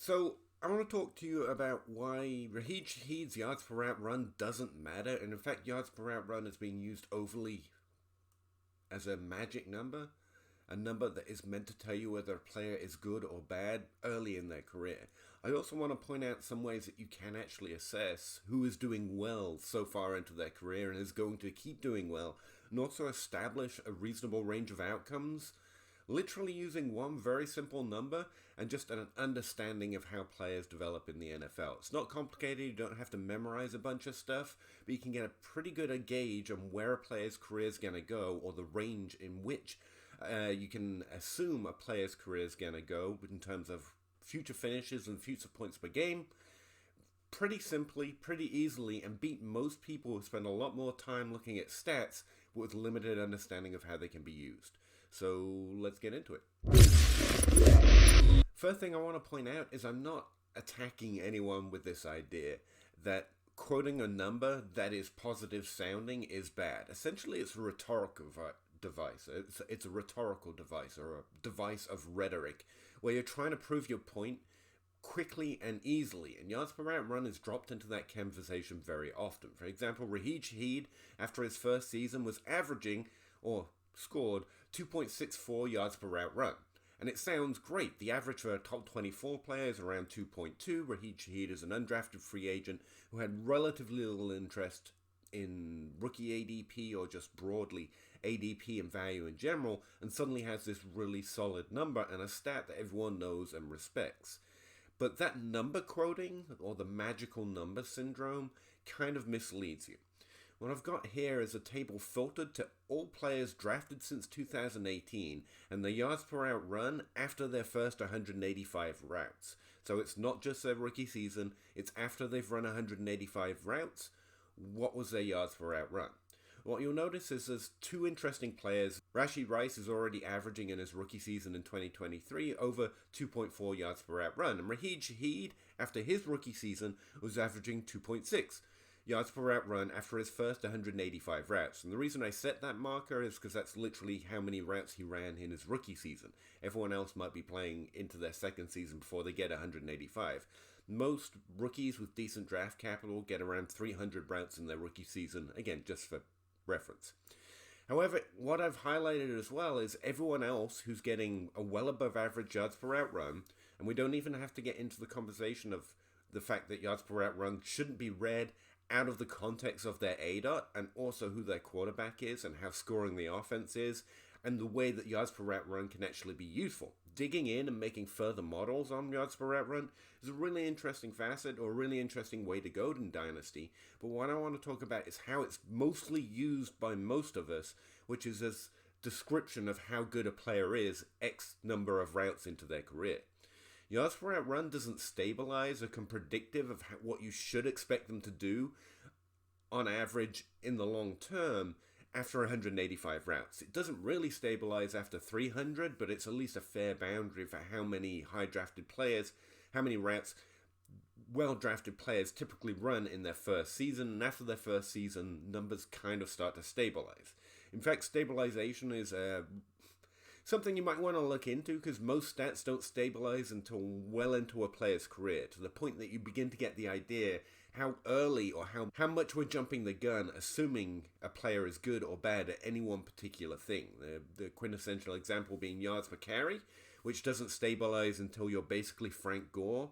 So I want to talk to you about why Raheem Shaheed's yards per route run doesn't matter, and in fact, yards per route run is being used overly as a magic number, a number that is meant to tell you whether a player is good or bad early in their career. I also want to point out some ways that you can actually assess who is doing well so far into their career and is going to keep doing well, and also establish a reasonable range of outcomes, literally using one very simple number and just an understanding of how players develop in the NFL. It's not complicated, you don't have to memorize a bunch of stuff, but you can get a pretty good gauge on where a player's career is going to go, or the range in which you can assume a player's career is going to go in terms of future finishes and future points per game, pretty simply, pretty easily, and beat most people who spend a lot more time looking at stats with limited understanding of how they can be used. So let's get into it. First thing I want to point out is I'm not attacking anyone with this idea that quoting a number that is positive sounding is bad. Essentially, it's a rhetorical device. It's a rhetorical device, or a device of rhetoric, where you're trying to prove your point quickly and easily, and yards per route run is dropped into that conversation very often. For example, Raheem Shaheed, after his first season, was averaging, or scored, 2.64 yards per route run. And it sounds great. The average for a top 24 player is around 2.2. Raheem Shaheed is an undrafted free agent who had relatively little interest in rookie ADP or just broadly ADP and value in general, and suddenly has this really solid number and a stat that everyone knows and respects. But that number quoting, or the magical number syndrome, kind of misleads you. What I've got here is a table filtered to all players drafted since 2018 and the yards per route run after their first 185 routes. So it's not just their rookie season, it's after they've run 185 routes. What was their yards per route run? What you'll notice is there's two interesting players. Rashee Rice is already averaging in his rookie season in 2023 over 2.4 yards per route run. And Raheem Shaheed, after his rookie season, was averaging 2.6 yards per route run after his first 185 routes. And the reason I set that marker is because that's literally how many routes he ran in his rookie season. Everyone else might be playing into their second season before they get 185. Most rookies with decent draft capital get around 300 routes in their rookie season, again, just for reference. However, what I've highlighted as well is everyone else who's getting a well above average yards per route run, and we don't even have to get into the conversation of the fact that yards per route run shouldn't be read out of the context of their ADOT, and also who their quarterback is and how scoring the offense is, and the way that yards per route run can actually be useful. Digging in and making further models on yards per route run is a really interesting facet, or a really interesting way to go in Dynasty, but what I want to talk about is how it's mostly used by most of us, which is as description of how good a player is X number of routes into their career. Yards per route run doesn't stabilize or can predictive of what you should expect them to do on average in the long term after 185 routes. It doesn't really stabilize after 300, but it's at least a fair boundary for how many high-drafted players, how many routes well-drafted players typically run in their first season, and after their first season, numbers kind of start to stabilize. In fact, stabilization is something you might want to look into, because most stats don't stabilize until well into a player's career, to the point that you begin to get the idea how early or how much we're jumping the gun, assuming a player is good or bad at any one particular thing. The quintessential example being yards per carry, which doesn't stabilize until you're basically Frank Gore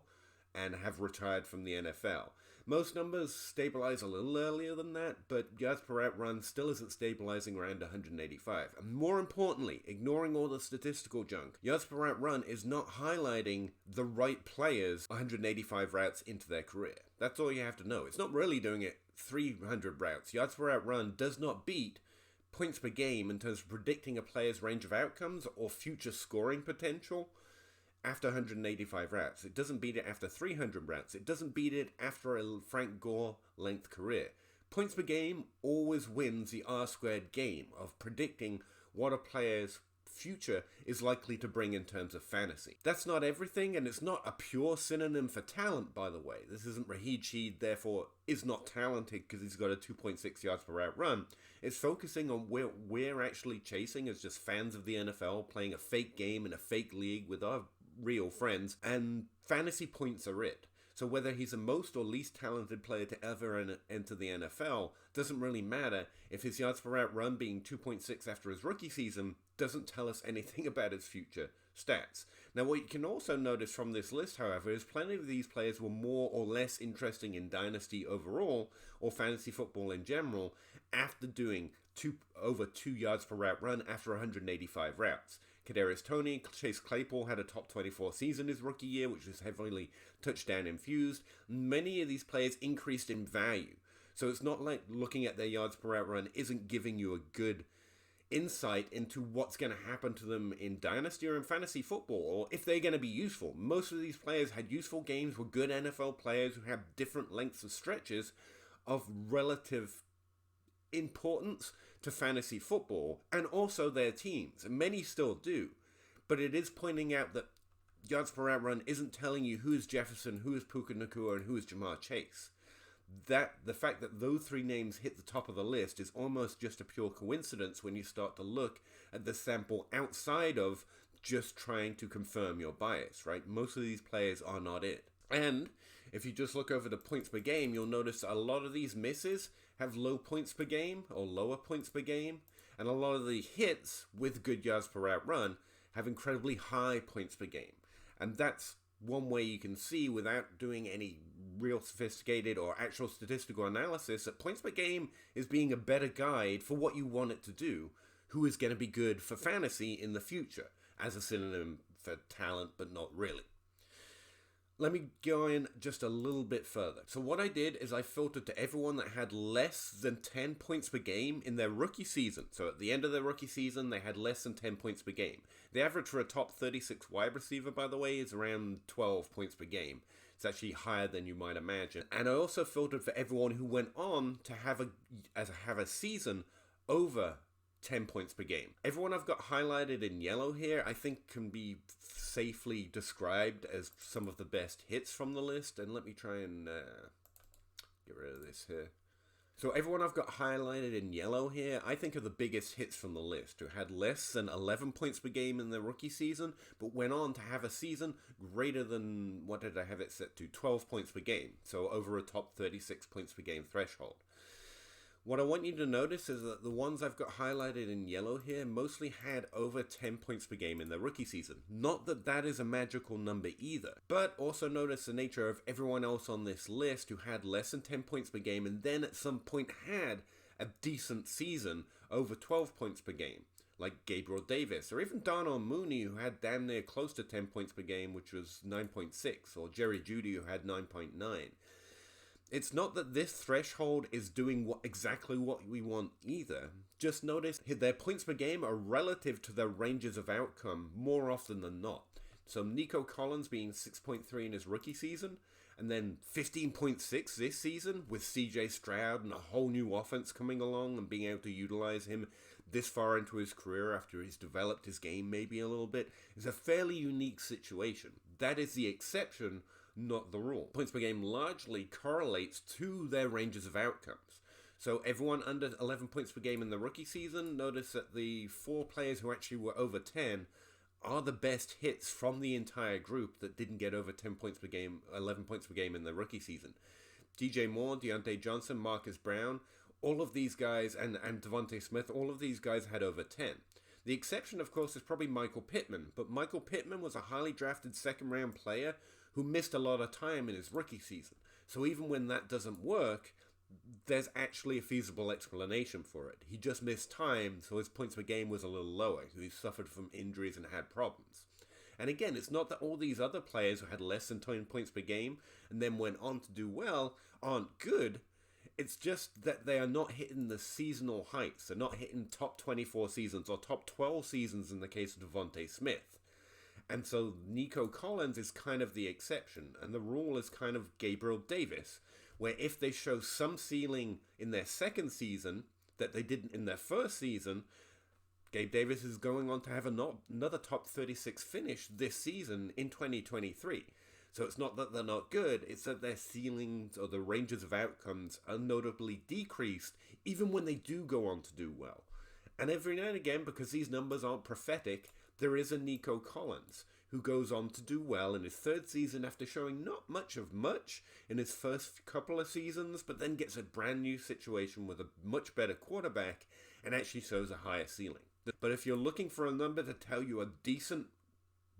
and have retired from the NFL. Most numbers stabilize a little earlier than that, but yards per route run still isn't stabilizing around 185. And more importantly, ignoring all the statistical junk, yards per route run is not highlighting the right players 185 routes into their career. That's all you have to know. It's not really doing it 300 routes. Yards per route run does not beat points per game in terms of predicting a player's range of outcomes or future scoring potential after 185 routes. It doesn't beat it after 300 routes. It doesn't beat it after a Frank Gore length career. Points per game always wins the R-squared game of predicting what a player's future is likely to bring in terms of fantasy. That's not everything, and it's not a pure synonym for talent, by the way. This isn't Raheem Shaheed, therefore, is not talented because he's got a 2.6 yards per route run. It's focusing on where we're actually chasing as just fans of the NFL, playing a fake game in a fake league with our real friends, and fantasy points are it. So whether he's the most or least talented player to ever enter the NFL doesn't really matter if his yards per route run being 2.6 after his rookie season doesn't tell us anything about his future stats. Now what you can also notice from this list, however, is plenty of these players were more or less interesting in Dynasty overall or fantasy football in general after doing over 2 yards per route run after 185 routes. Kadarius Toney, Chase Claypool had a top 24 season his rookie year, which was heavily touchdown infused. Many of these players increased in value. So it's not like looking at their yards per route run isn't giving you a good insight into what's going to happen to them in Dynasty or in fantasy football, or if they're going to be useful. Most of these players had useful games, were good NFL players who have different lengths of stretches of relative importance to fantasy football and also their teams, and many still do. But it is pointing out that yards per route run isn't telling you who is Jefferson, who is Puka Nacua, and who is Jamar Chase. That the fact that those three names hit the top of the list is almost just a pure coincidence when you start to look at the sample outside of just trying to confirm your bias, right? Most of these players are not it. And if you just look over the points per game, you'll notice a lot of these misses have low points per game or lower points per game, and a lot of the hits with good yards per route run have incredibly high points per game. And that's one way you can see, without doing any real sophisticated or actual statistical analysis, that points per game is being a better guide for what you want it to do, who is going to be good for fantasy in the future, as a synonym for talent, but not really. Let me go in just a little bit further. So what I did is I filtered to everyone that had less than 10 points per game in their rookie season. So at the end of their rookie season, they had less than 10 points per game. The average for a top 36 wide receiver, by the way, is around 12 points per game. It's actually higher than you might imagine. And I also filtered for everyone who went on to have a season over 10 points per game. Everyone I've got highlighted in yellow here, I think can be safely described as some of the best hits from the list. And let me try and get rid of this here. So everyone I've got highlighted in yellow here, I think are the biggest hits from the list, who had less than 11 points per game in their rookie season, but went on to have a season greater than, what did I have it set to, 12 points per game. So over a top 36 points per game threshold. What I want you to notice is that the ones I've got highlighted in yellow here mostly had over 10 points per game in their rookie season. Not that that is a magical number either, but also notice the nature of everyone else on this list who had less than 10 points per game and then at some point had a decent season over 12 points per game, like Gabriel Davis, or even Darnell Mooney, who had damn near close to 10 points per game, which was 9.6, or Jerry Jeudy, who had 9.9. It's not that this threshold is doing exactly what we want either. Just notice their points per game are relative to their ranges of outcome more often than not. So Nico Collins being 6.3 in his rookie season, and then 15.6 this season with CJ Stroud and a whole new offense coming along and being able to utilize him this far into his career after he's developed his game maybe a little bit, is a fairly unique situation. That is the exception, not the rule. Points per game largely correlates to their ranges of outcomes. So everyone under 11 points per game in the rookie season, notice that the 4 players who actually were over 10 are the best hits from the entire group that didn't get over 10 points per game, 11 points per game in the rookie season. DJ Moore, Deontay Johnson, Marcus Brown, all of these guys, and Devontae Smith, all of these guys had over 10. The exception, of course, is probably Michael Pittman, but Michael Pittman was a highly drafted second-round player who missed a lot of time in his rookie season. So even when that doesn't work, there's actually a feasible explanation for it. He just missed time, so his points per game was a little lower. He suffered from injuries and had problems. And again, it's not that all these other players who had less than 10 points per game and then went on to do well aren't good. It's just that they are not hitting the seasonal heights. They're not hitting top 24 seasons or top 12 seasons in the case of Devontae Smith. And so Nico Collins is kind of the exception, and the rule is kind of Gabriel Davis, where if they show some ceiling in their second season that they didn't in their first season, Gabe Davis is going on to have another top 36 finish this season in 2023. So it's not that they're not good, it's that their ceilings or the ranges of outcomes are notably decreased even when they do go on to do well. And every now and again, because these numbers aren't prophetic, there is a Nico Collins who goes on to do well in his third season after showing not much of much in his first couple of seasons, but then gets a brand new situation with a much better quarterback and actually shows a higher ceiling. But if you're looking for a number to tell you a decent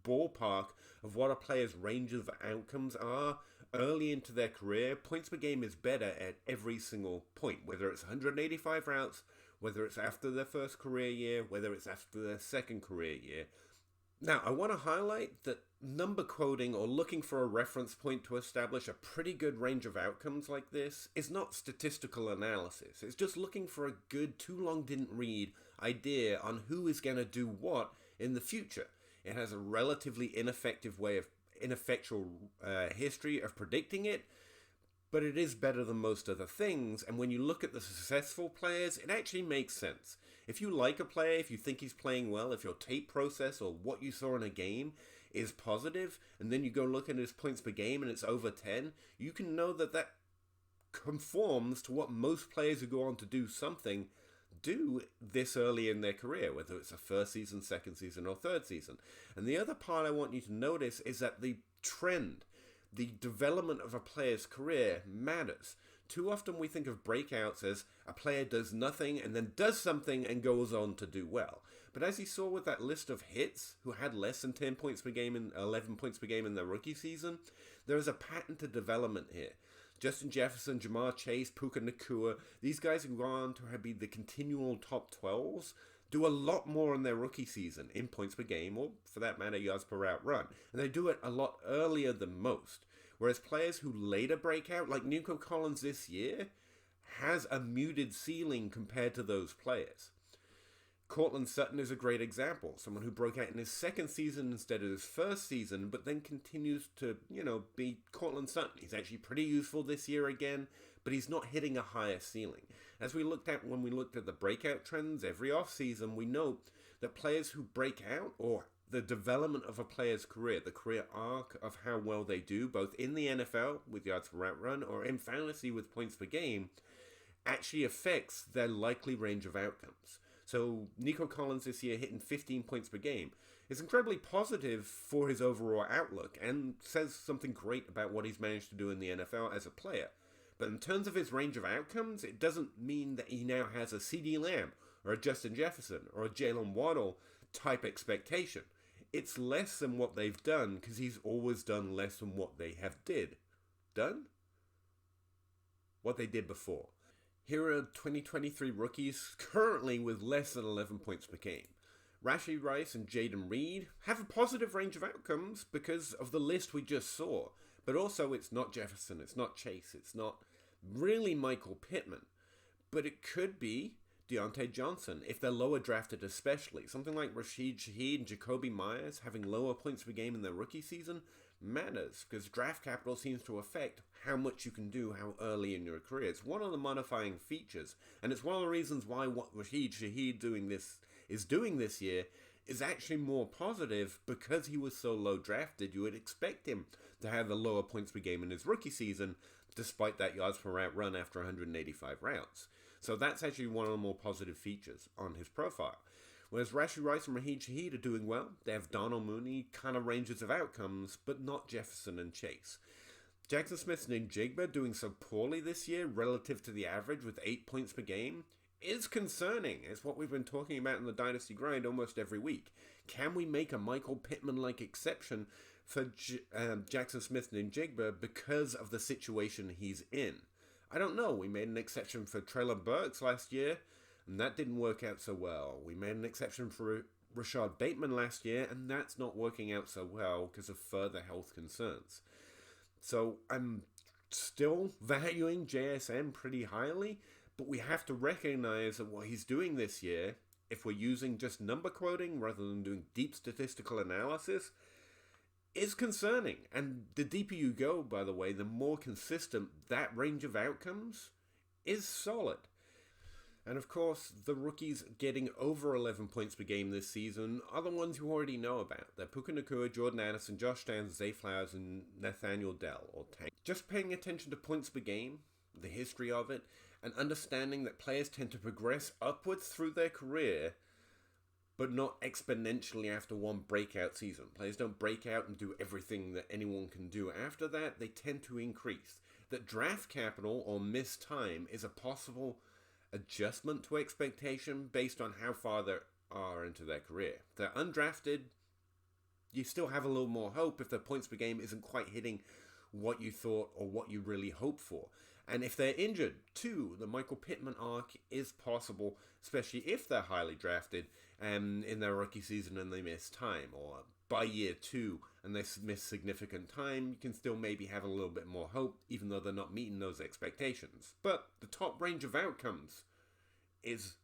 ballpark of what a player's range of outcomes are early into their career, points per game is better at every single point, whether it's 185 routes, whether it's after their first career year, whether it's after their second career year. Now, I want to highlight that number quoting or looking for a reference point to establish a pretty good range of outcomes like this is not statistical analysis. It's just looking for a good too long didn't read idea on who is going to do what in the future. It has a relatively ineffectual history of predicting it, but it is better than most other things, and when you look at the successful players, it actually makes sense. If you like a player, if you think he's playing well, if your tape process or what you saw in a game is positive, and then you go look at his points per game and it's over 10, you can know that that conforms to what most players who go on to do something do this early in their career, whether it's a first season, second season, or third season. And the other part I want you to notice is that the trend, the development of a player's career matters. Too often we think of breakouts as a player does nothing and then does something and goes on to do well. But as you saw with that list of hits who had less than 10 points per game and 11 points per game in their rookie season, there is a pattern to development here. Justin Jefferson, Jamar Chase, Puka Nacua, these guys who go on to be the continual top 12s, do a lot more in their rookie season in points per game, or for that matter, yards per route run. And they do it a lot earlier than most. Whereas players who later break out, like Nico Collins this year, has a muted ceiling compared to those players. Cortland Sutton is a great example. Someone who broke out in his second season instead of his first season, but then continues to, be Cortland Sutton. He's actually pretty useful this year again, but he's not hitting a higher ceiling. As we looked at when we looked at the breakout trends every offseason, we note that players who break out, or the development of a player's career, the career arc of how well they do, both in the NFL with yards per route run or in fantasy with points per game, actually affects their likely range of outcomes. So Nico Collins this year hitting 15 points per game is incredibly positive for his overall outlook and says something great about what he's managed to do in the NFL as a player. But in terms of his range of outcomes, it doesn't mean that he now has a CeeDee Lamb or a Justin Jefferson or a Jalen Waddle type expectation. It's less than what they've done because he's always done less than what they have what they did before. Here are 2023 rookies currently with less than 11 points per game. Rashee Rice and Jaden Reed have a positive range of outcomes because of the list we just saw. But also it's not Jefferson, it's not Chase, it's not really Michael Pittman. But it could be Deontay Johnson, if they're lower drafted especially. Something like Rashid Shaheed and Jacoby Myers having lower points per game in their rookie season matters, because draft capital seems to affect how much you can do, how early in your career. It's one of the modifying features, and it's one of the reasons why what Rashid Shaheed doing this year is actually more positive, because he was so low drafted. You would expect him to have a lower points per game in his rookie season, despite that yards per route run after 185 routes. So that's actually one of the more positive features on his profile. Whereas Rashee Rice and Rashid Shaheed are doing well. They have Donald Mooney kind of ranges of outcomes, but not Jefferson and Chase. Jackson Smith-Njigba doing so poorly this year relative to the average with 8 points per game is concerning. It's what we've been talking about in the Dynasty Grind almost every week. Can we make a Michael Pittman-like exception for Jackson Smith-Njigba because of the situation he's in? I don't know. We made an exception for Treylon Burks last year, and that didn't work out so well. We made an exception for Rashad Bateman last year, and that's not working out so well because of further health concerns. So I'm still valuing JSN pretty highly, but we have to recognize that what he's doing this year, if we're using just number quoting rather than doing deep statistical analysis, is concerning. And the deeper you go, by the way, the more consistent that range of outcomes is solid. And of course, the rookies getting over 11 points per game this season are the ones you already know about. They're Puka Nacua, Jordan Addison, Josh Downs, Zay Flowers, and Nathaniel Dell, or Tank. Just paying attention to points per game, the history of it, and understanding that players tend to progress upwards through their career, but not exponentially after one breakout season. Players don't break out and do everything that anyone can do after that. They tend to increase. That draft capital or missed time is a possible adjustment to expectation based on how far they are into their career. If they're undrafted, you still have a little more hope if their points per game isn't quite hitting what you thought or what you really hoped for. And if they're injured, too, the Michael Pittman arc is possible, especially if they're highly drafted in their rookie season and they miss time, or by year 2 and they miss significant time, you can still maybe have a little bit more hope, even though they're not meeting those expectations. But the top range of outcomes is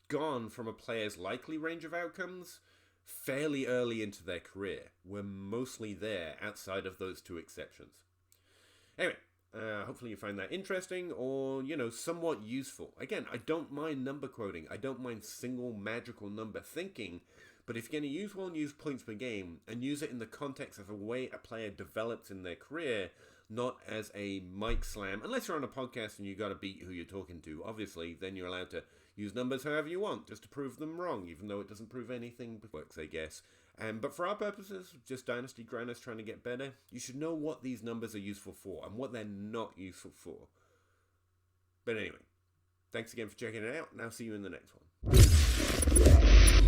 gone from a player's likely range of outcomes fairly early into their career. We're mostly there outside of those 2 exceptions. Anyway, hopefully you find that interesting or, somewhat useful. Again, I don't mind number quoting. I don't mind single magical number thinking. But if you're going to use one, use points per game and use it in the context of a way a player develops in their career, not as a mic slam. Unless you're on a podcast and you got to beat who you're talking to, obviously, then you're allowed to use numbers however you want, just to prove them wrong, even though it doesn't prove anything but works, I guess. But for our purposes, just Dynasty grinders trying to get better, you should know what these numbers are useful for and what they're not useful for. But anyway, thanks again for checking it out, and I'll see you in the next one.